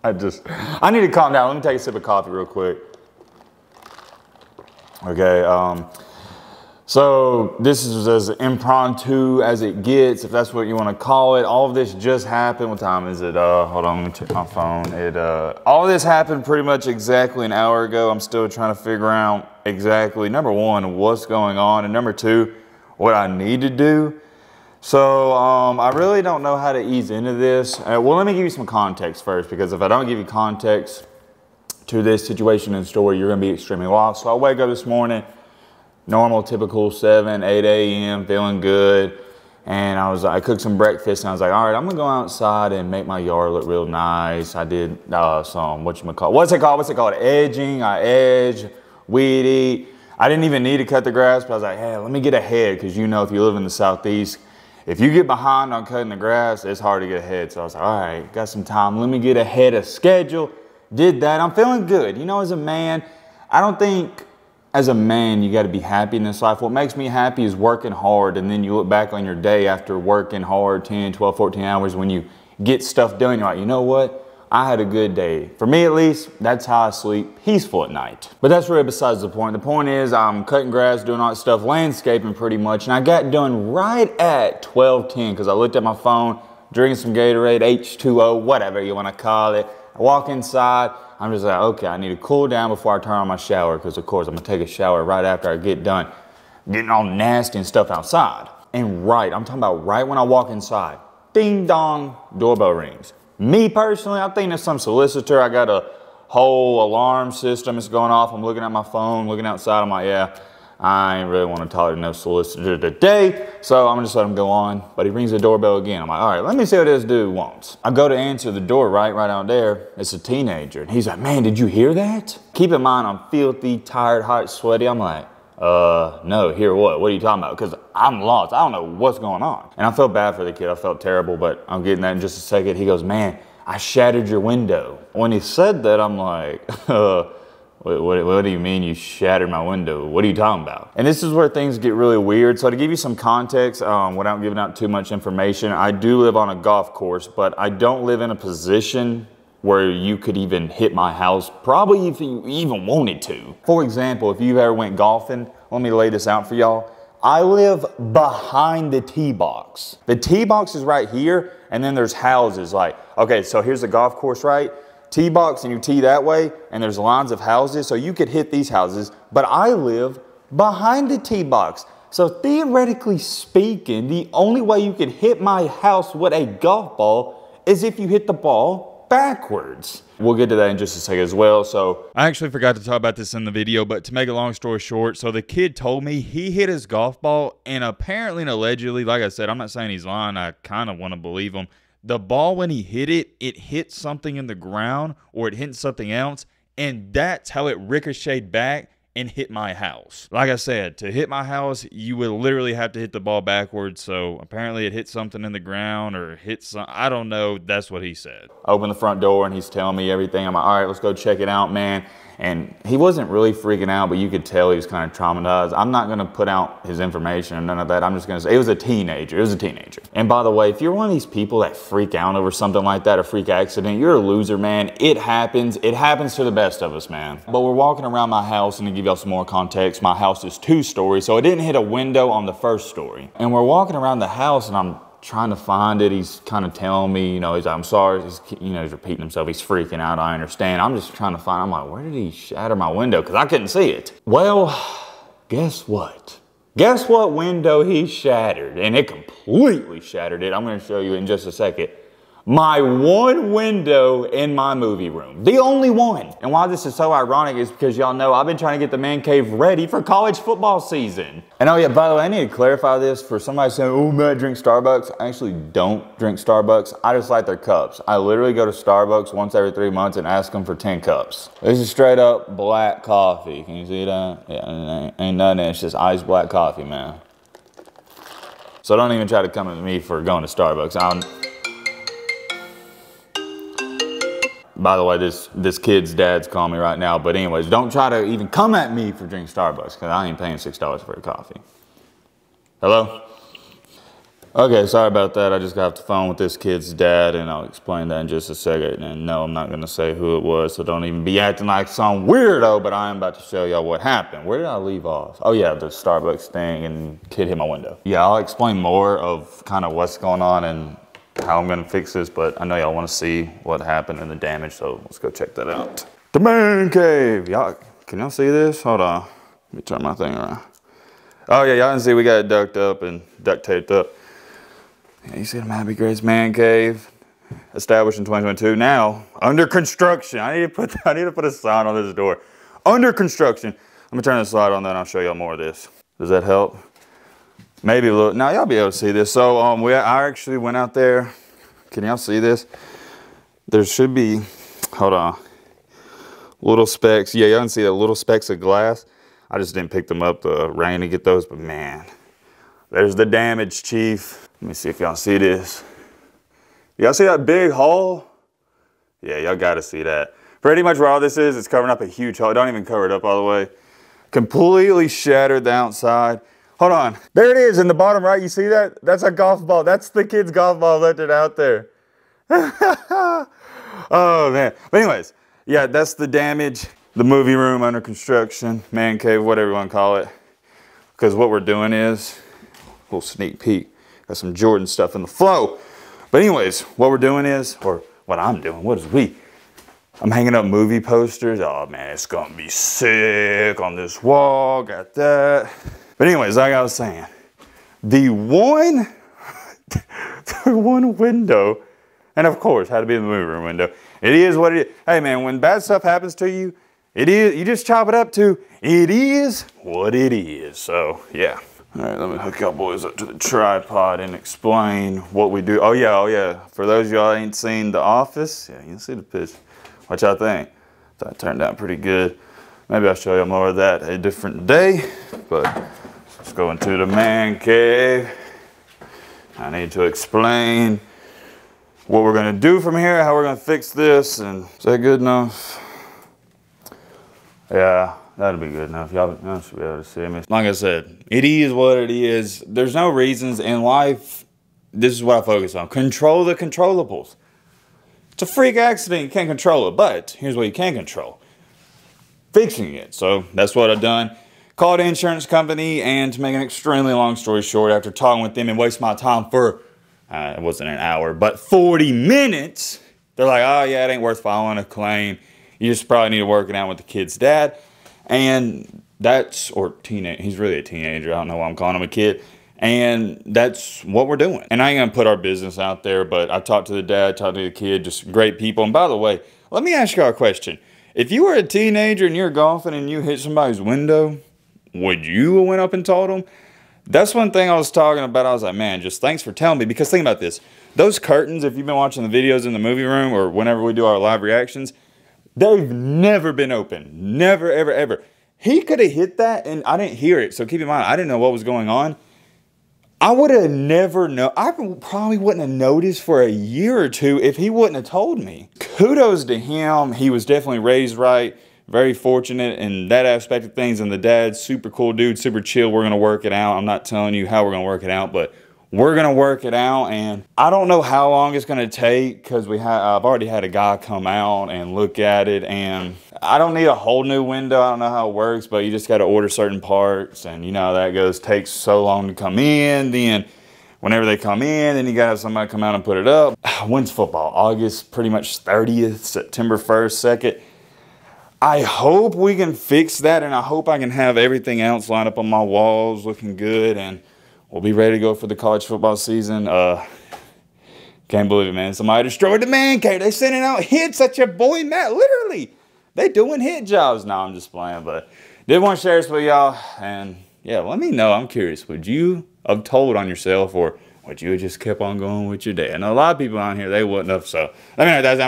I need to calm down. Let me take a sip of coffee real quick. Okay, so this is as impromptu as it gets, if that's what you want to call it. All of this just happened. What time is it? Hold on, let me check my phone. All of this happened pretty much exactly an hour ago. I'm still trying to figure out exactly, number one, what's going on, and number two, what I need to do. So I really don't know how to ease into this. Well, let me give you some context first, because if I don't give you context to this situation and story, you're going to be extremely lost. So I wake up this morning, normal, typical 8 a.m., feeling good. And I cooked some breakfast, and I was like, all right, I'm going to go outside and make my yard look real nice. I did some, what's it called? Edging. I edge, weed eat. I didn't even need to cut the grass, but I was like, hey, let me get ahead, because you know if you live in the Southeast, if you get behind on cutting the grass, it's hard to get ahead. So I was like, all right, got some time. Let me get ahead of schedule. Did that. I'm feeling good. You know, as a man, I don't think as a man you got to be happy in this life. What makes me happy is working hard, and then you look back on your day after working hard 10, 12, 14 hours when you get stuff done. You're like, you know what? I had a good day. For me, at least, that's how I sleep peaceful at night. But that's really besides the point. The point is I'm cutting grass, doing all that stuff, landscaping pretty much, and I got done right at 12:10 because I looked at my phone, drinking some Gatorade, H2O, whatever you want to call it. I walk inside. I'm just like, okay, I need to cool down before I turn on my shower, because of course I'm gonna take a shower right after I get done getting all nasty and stuff outside. And I'm talking about right when I walk inside, ding dong, doorbell rings. Me personally, I think it's some solicitor. I got a whole alarm system that's going off. I'm looking at my phone, looking outside. I'm like, yeah, I ain't really want to talk to no solicitor today, so I'm gonna just let him go on. But he rings the doorbell again. I'm like, all right, let me see what this dude wants. I go to answer the door right out there. It's a teenager. And he's like, man, did you hear that? Keep in mind, I'm filthy, tired, hot, sweaty. I'm like, no, hear what? What are you talking about? Because I'm lost. I don't know what's going on. And I felt bad for the kid. I felt terrible, but I'm getting that in just a second. He goes, man, I shattered your window. When he said that, I'm like, what do you mean you shattered my window? What are you talking about? And this is where things get really weird. So to give you some context, without giving out too much information, I do live on a golf course, but I don't live in a position where you could even hit my house, probably if you even wanted to. For example, if you ever went golfing, let me lay this out for y'all. I live behind the tee box. The tee box is right here, and then there's houses. Like, okay, so here's the golf course, right? Tee box, and you tee that way, and there's lines of houses, so you could hit these houses, but I live behind the tee box. So theoretically speaking, the only way you could hit my house with a golf ball is if you hit the ball backwards. We'll get to that in just a second as well. So I actually forgot to talk about this in the video, but to make a long story short, so the kid told me he hit his golf ball, and apparently and allegedly, like I said, I'm not saying he's lying, I kind of want to believe him. The ball, when he hit it, it hit something in the ground, or it hit something else, and that's how it ricocheted back and hit my house. Like I said, to hit my house, you would literally have to hit the ball backwards. So apparently it hit something in the ground, or hit some, I don't know. That's what he said. I opened the front door and he's telling me everything. I'm like, all right, let's go check it out, man. And he wasn't really freaking out, but you could tell he was kind of traumatized. I'm not going to put out his information or none of that. I'm just going to say it was a teenager. It was a teenager. And by the way, if you're one of these people that freak out over something like that, a freak accident, you're a loser, man. It happens. It happens to the best of us, man. But we're walking around my house, and to give y'all some more context, my house is 2 stories, so it didn't hit a window on the 1st story. And we're walking around the house, and I'm trying to find it. He's kind of telling me, you know, he's like, I'm sorry. He's repeating himself. He's freaking out. I understand. I'm just trying to find, I'm like, where did he shatter my window? Because I couldn't see it. Well, guess what? Guess what window he shattered? And it completely shattered it. I'm going to show you in just a second. My one window in my movie room. The only one. And why this is so ironic is because y'all know I've been trying to get the man cave ready for college football season. And oh yeah, by the way, I need to clarify this for somebody saying, oh, Matt drinks Starbucks. I actually don't drink Starbucks. I just like their cups. I literally go to Starbucks once every 3 months and ask them for 10 cups. This is straight up black coffee. Can you see that? Yeah, ain't nothing. It's just iced black coffee, man. So don't even try to come at me for going to Starbucks. By the way, this kid's dad's calling me right now. But anyways, don't try to even come at me for drinking Starbucks, because I ain't paying $6 for a coffee. Hello? Okay, sorry about that. I just got off the phone with this kid's dad, and I'll explain that in just a second. And no, I'm not going to say who it was, so don't even be acting like some weirdo, but I am about to show y'all what happened. Where did I leave off? Oh yeah, the Starbucks thing, and kid hit my window. Yeah, I'll explain more of kind of what's going on and how I'm going to fix this, but I know y'all want to see what happened and the damage, so let's go check that out. The man cave. Y'all, can y'all see this? Hold on. Let me turn my thing around. Oh yeah, y'all can see we got it duct taped up. Yeah, you see the Happy Grace Man Cave, established in 2022. Now under construction. I need to put a sign on this door. Under construction. Let me turn the slide on, then I'll show y'all more of this. Does that help? Maybe a little. Now y'all be able to see this. So I actually went out there. Can y'all see this? There should be. Hold on. Little specks. Yeah, y'all can see the little specks of glass. I just didn't pick them up the rain to get those, but man, there's the damage, Chief. Let me see if y'all see this. Y'all see that big hole? Yeah, y'all gotta see that. Pretty much where all this is, it's covering up a huge hole. Don't even cover it up all the way. Completely shattered the outside. Hold on. There it is in the bottom right. You see that? That's a golf ball. That's the kid's golf ball left it out there. Oh, man. But anyways, yeah, that's the damage. The movie room under construction, man cave, whatever you want to call it. Because what we're doing is, a little sneak peek. Got some Jordan stuff in the flow. But anyways, what we're doing is, or what I'm doing, what is we? I'm hanging up movie posters. Oh man, it's gonna be sick on this wall. Got that. But anyways, like I was saying, the one window, and of course, had to be in the movie room window. It is what it is. Hey man, when bad stuff happens to you, it is, you just chop it up to, it is what it is. So yeah. All right, let me hook y'all boys up to the tripod and explain what we do. Oh yeah. For those of y'all ain't seen The Office, yeah, you can see the pitch. What y'all think? That turned out pretty good. Maybe I'll show you more of that a different day, but let's go into the man cave. I need to explain what we're gonna do from here, how we're gonna fix this, and is that good enough? Yeah. That'll be good enough. Y'all should be able to see me. Like I said, it is what it is. There's no reasons in life. This is what I focus on. Control the controllables. It's a freak accident. You can't control it. But here's what you can control. Fixing it. So that's what I've done. Called the insurance company, and to make an extremely long story short, after talking with them and wasting my time for, it wasn't an hour, but 40 minutes, they're like, oh yeah, it ain't worth filing a claim. You just probably need to work it out with the kid's dad. And that's, or teenage, he's really a teenager. I don't know why I'm calling him a kid. And that's what we're doing. And I ain't gonna put our business out there, but I talked to the dad, talked to the kid, just great people. And by the way, let me ask y'all a question. If you were a teenager and you're golfing and you hit somebody's window, would you have went up and told them? That's one thing I was talking about. I was like, man, just thanks for telling me. Because think about this. Those curtains, if you've been watching the videos in the movie room or whenever we do our live reactions, they've never been open. Never, ever, ever. He could have hit that and I didn't hear it. So keep in mind, I didn't know what was going on. I would have never known. I probably wouldn't have noticed for a year or two if he wouldn't have told me. Kudos to him. He was definitely raised right. Very fortunate in that aspect of things. And the dad's super cool dude, super chill. We're going to work it out. I'm not telling you how we're going to work it out, but we're going to work it out. And I don't know how long it's going to take because I've already had a guy come out and look at it. And I don't need a whole new window. I don't know how it works, but you just got to order certain parts. And you know how that goes. Takes so long to come in. Then whenever they come in, then you got to have somebody come out and put it up. When's football? August, pretty much 30th, September 1st, 2nd. I hope we can fix that. And I hope I can have everything else lined up on my walls looking good. And we'll be ready to go for the college football season. Can't believe it, man. Somebody destroyed the man cave. They sending out hits at your boy Matt. Literally. They doing hit jobs. No, I'm just playing. But did want to share this with y'all. And yeah, let me know. I'm curious. Would you have told on yourself or would you have just kept on going with your day? I know a lot of people out here, they wouldn't have. So let me know if that's